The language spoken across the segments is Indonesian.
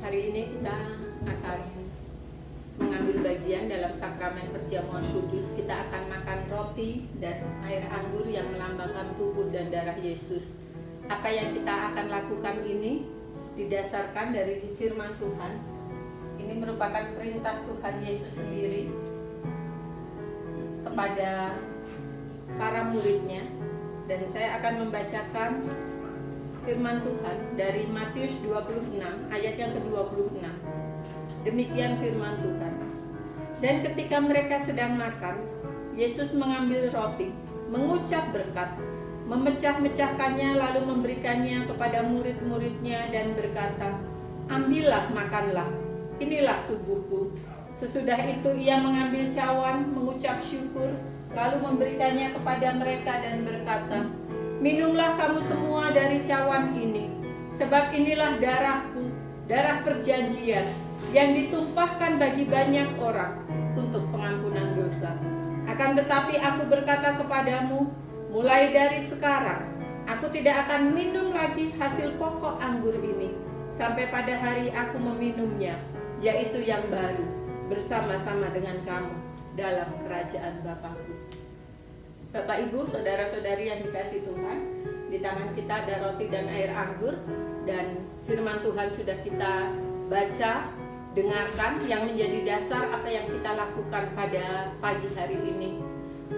Hari ini kita akan mengambil bagian dalam sakramen perjamuan kudus. Kita akan makan roti dan air anggur yang melambangkan tubuh dan darah Yesus. Apa yang kita akan lakukan ini didasarkan dari firman Tuhan. Ini merupakan perintah Tuhan Yesus sendiri kepada para muridnya, dan saya akan membacakan firman Tuhan dari Matius 26 ayat yang ke-26. Demikian firman Tuhan. Dan ketika mereka sedang makan, Yesus mengambil roti, mengucap berkat, memecah-mecahkannya lalu memberikannya kepada murid-muridnya dan berkata, "Ambillah, makanlah, inilah tubuhku." Sesudah itu ia mengambil cawan, mengucap syukur, lalu memberikannya kepada mereka dan berkata, "Minumlah kamu semua dari cawan ini, sebab inilah darahku, darah perjanjian, yang ditumpahkan bagi banyak orang untuk pengampunan dosa. Akan tetapi aku berkata kepadamu, mulai dari sekarang, aku tidak akan minum lagi hasil pokok anggur ini, sampai pada hari aku meminumnya, yaitu yang baru, bersama-sama dengan kamu dalam kerajaan Bapakku." Bapak, Ibu, saudara-saudari yang dikasihi Tuhan, di tangan kita ada roti dan air anggur, dan firman Tuhan sudah kita baca, dengarkan, yang menjadi dasar apa yang kita lakukan pada pagi hari ini.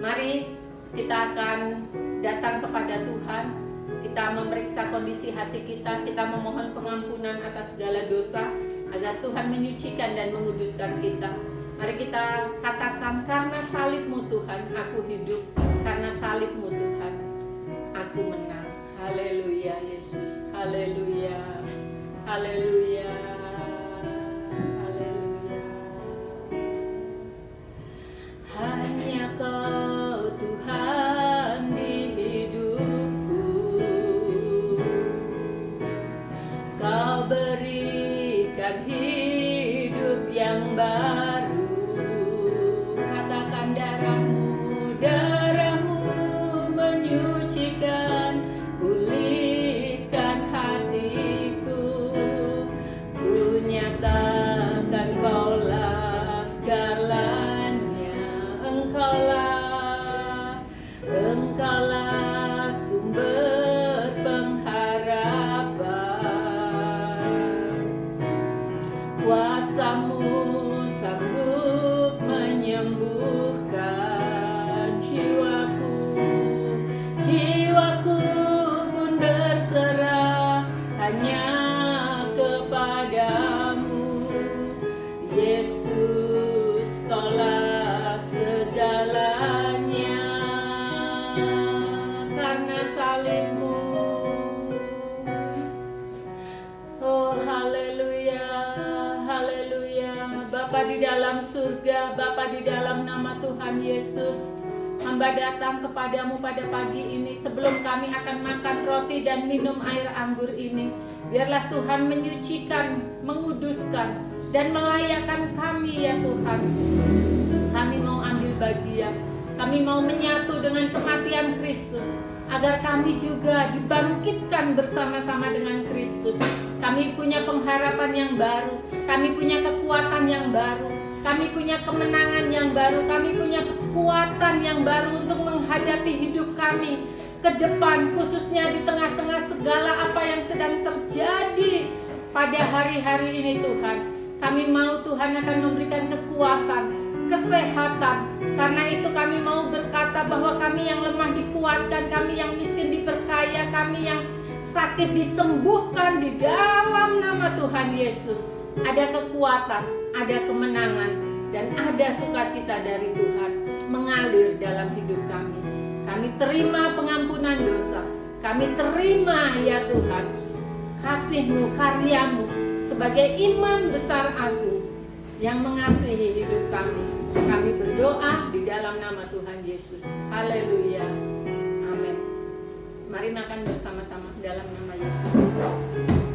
Mari kita akan datang kepada Tuhan, kita memeriksa kondisi hati kita memohon pengampunan atas segala dosa, agar Tuhan menyucikan dan menguduskan kita. Mari kita katakan, karena salib-Mu Tuhan, aku hidup. Karena salib-Mu Tuhan, aku menang. Haleluya Yesus, haleluya, haleluya, haleluya. Hanya Kau Tuhan di hidupku, Kau berikan hidup yang baru. Katakan, darahmu menyucikan, pulihkan hatiku. Ku nyatakan Kaulah segalanya, Engkaulah sumber pengharapan. Kuasa-Mu sanggup menyembuhkan jiwaku pun berserah hanya kepadamu. Yesus, Kaulah segalanya. Karena salib-Mu, oh haleluya, haleluya. Bapa di dalam surga, Bapa di dalam nama Tuhan Yesus, hamba datang kepadamu pada pagi ini. Sebelum kami akan makan roti dan minum air anggur ini, biarlah Tuhan menyucikan, menguduskan, dan melayakkan kami ya Tuhan. Kami mau ambil bagian, kami mau menyatu dengan kematian Kristus, agar kami juga dibangkitkan bersama-sama dengan Kristus. Kami punya pengharapan yang baru, kami punya kekuatan yang baru, kami punya kemenangan yang baru, kami punya kekuatan yang baru untuk menghadapi hidup kami ke depan, khususnya di tengah-tengah segala apa yang sedang terjadi pada hari-hari ini Tuhan. Kami mau Tuhan akan memberikan kekuatan, kesehatan. Karena itu kami mau berkata bahwa kami yang lemah dikuatkan, kami yang miskin diperkaya, kami yang sakit disembuhkan di dalam nama Tuhan Yesus. Ada kekuatan, ada kemenangan, dan ada sukacita dari Tuhan mengalir dalam hidup kami. Kami terima pengampunan dosa, kami terima ya Tuhan kasih-Mu, karya-Mu sebagai imam besar agung yang mengasihi hidup kami. Kami berdoa di dalam nama Tuhan Yesus. Haleluya, amin. Mari makan bersama-sama dalam nama Yesus.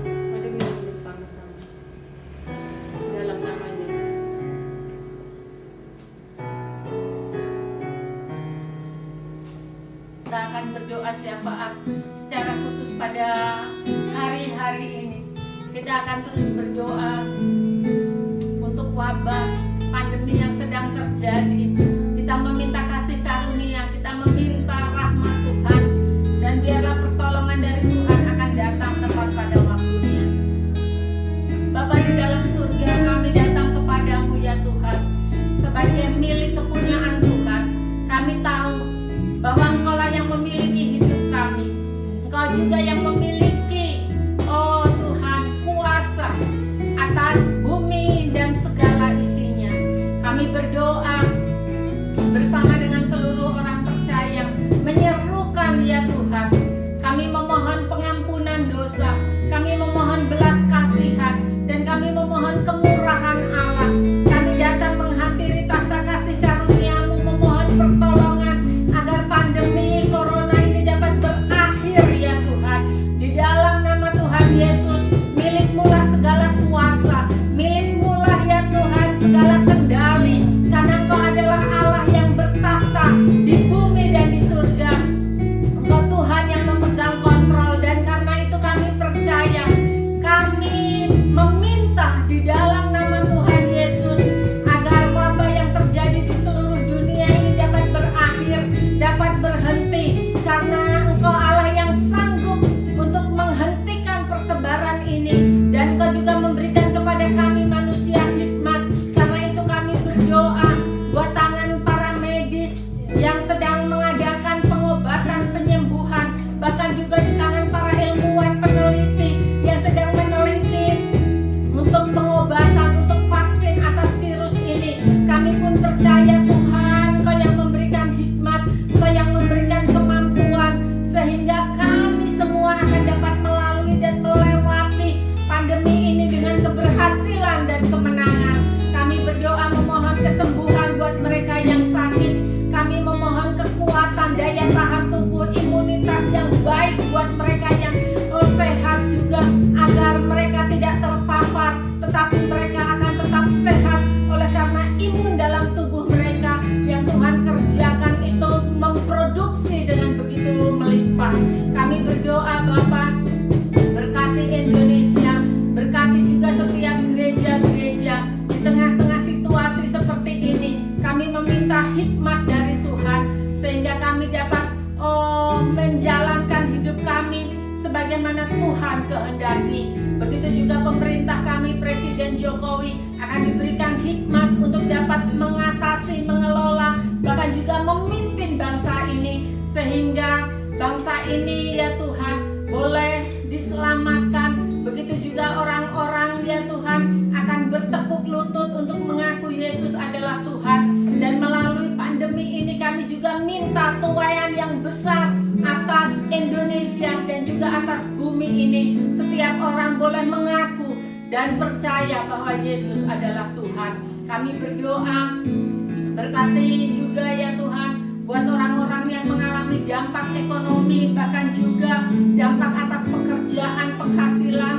Mari minum bersama-sama dalam nama Yesus. Kita akan berdoa syafaat secara khusus pada hari-hari ini. kita akan terus berdoa untuk wabah pandemi yang sedang terjadi. Kita meminta kasih karunia, kita meminta rahmat Tuhan, dan biarlah pertolongan dari Tuhan akan datang tepat pada waktunya. Bapa di dalam surga, kami datang kepadamu ya Tuhan, sebagai milik kepunyaan Tuhan. Kami tahu bahwa Engkau-lah yang memiliki hidup kami. Engkau juga yang memiliki, oh Tuhan, kuasa atas bumi dan segala isinya. Kami berdoa bersama dengan seluruh orang percaya, menyerukan ya Tuhan, kami memohon pengampunan dosa, kami memohon belas kasihan, dan kami memohon kemurahan Allah. Kami datang menghampiri tahta kasih karunia-Mu, memohon pertolongan agar pandemi corona ini dapat berakhir ya Tuhan. Di dalam nama Tuhan Yesus, milik-Mu lah segala kuasa, milik-Mu lah ya Tuhan segala kendali, karena Engkau adalah Allah yang bertahta di bumi dan di surga. Engkau Tuhan yang memegang kontrol, dan karena itu kami percaya, kami meminta di dalam nama Tuhan Yesus agar wabah yang terjadi di seluruh dunia ini dapat berakhir, dapat berhenti, karena Engkau Allah yang sanggup untuk menghentikan persebaran ini, dan Engkau juga memberikan kepada kami manusia hikmat. Karena itu kami berdoa buat tangan para medis yang sedang mengadakan pengobatan, penyembuhan, bahkan juga di tangan para ilmuwan peneliti yang sedang meneliti untuk pengobatan, untuk vaksin atas virus ini. Kami pun percaya Tuhan, Engkau yang memberikan hikmat, Engkau yang memberikan kemampuan, sehingga kami semua akan dapat melalui dan melewati pandemi ini dengan keberhasilan dan kemenangan. Kami berdoa memohon kesembuhan buat mereka yang sakit. Kami memohon kekuatan, daya tahan tubuh, imunitas yang baik buat mereka yang sehat juga, agar mereka tidak terpapar, tetapi mereka akan tetap sehat oleh karena imun dalam tubuh mereka yang Tuhan kerjakan itu memproduksi dengan begitu melimpah. Kami berdoa Bapa, berkati Indonesia, berkati juga setiap gereja-gereja di tengah-tengah situasi seperti ini. Kami meminta hikmat dari Tuhan sehingga kami dapat menjalankan hidup kami sebagaimana Tuhan kehendaki. Begitu juga pemerintah kami, Presiden Jokowi, akan diberikan hikmat untuk dapat mengatasi, mengelola, bahkan juga memimpin bangsa ini, sehingga bangsa ini ya Tuhan boleh diselamatkan. Begitu juga orang-orang ya Tuhan akan bertekuk lutut untuk mengaku Yesus adalah Tuhan. Dan melalui pandemi ini kami juga minta tuaian yang besar atas Indonesia dan juga atas bumi ini. Setiap orang boleh mengaku dan percaya bahwa Yesus adalah Tuhan. Kami berdoa, berkati juga ya Tuhan buat orang-orang yang mengalami dampak ekonomi, bahkan juga dampak atas pekerjaan, penghasilan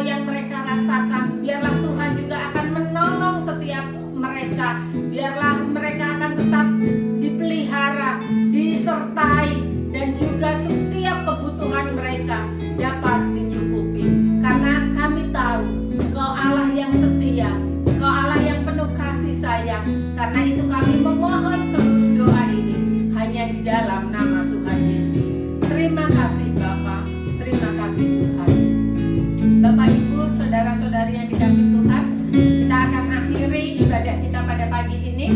yang mereka rasakan. Biarlah Tuhan juga akan menolong setiap mereka. Biarlah mereka akan tetap dipelihara, disertai, dan juga setiap kebutuhan mereka dapat dicukupi. Karena kami tahu Engkau Allah yang setia, Engkau Allah yang penuh kasih sayang. Karena itu kami memohon seluruh doa ini hanya di dalam nama Tuhan Yesus. Terima kasih Bapa, terima kasih Tuhan. Bapak Ibu, saudara-saudari yang dikasih Tuhan, kita akan akhiri ibadah kita pada pagi ini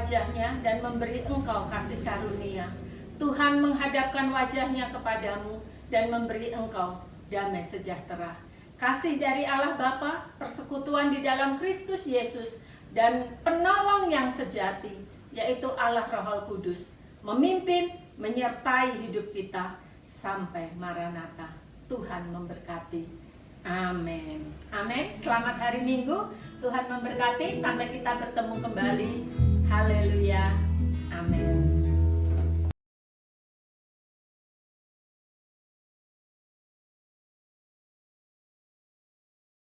wajahnya dan memberi engkau kasih karunia. Tuhan menghadapkan wajahnya kepadamu dan memberi engkau damai sejahtera. Kasih dari Allah Bapa, persekutuan di dalam Kristus Yesus, dan penolong yang sejati, yaitu Allah Roh Kudus, memimpin, menyertai hidup kita sampai Maranatha. Tuhan memberkati. Amin. Amin. Selamat hari Minggu. Tuhan memberkati. Sampai kita bertemu kembali. Haleluya.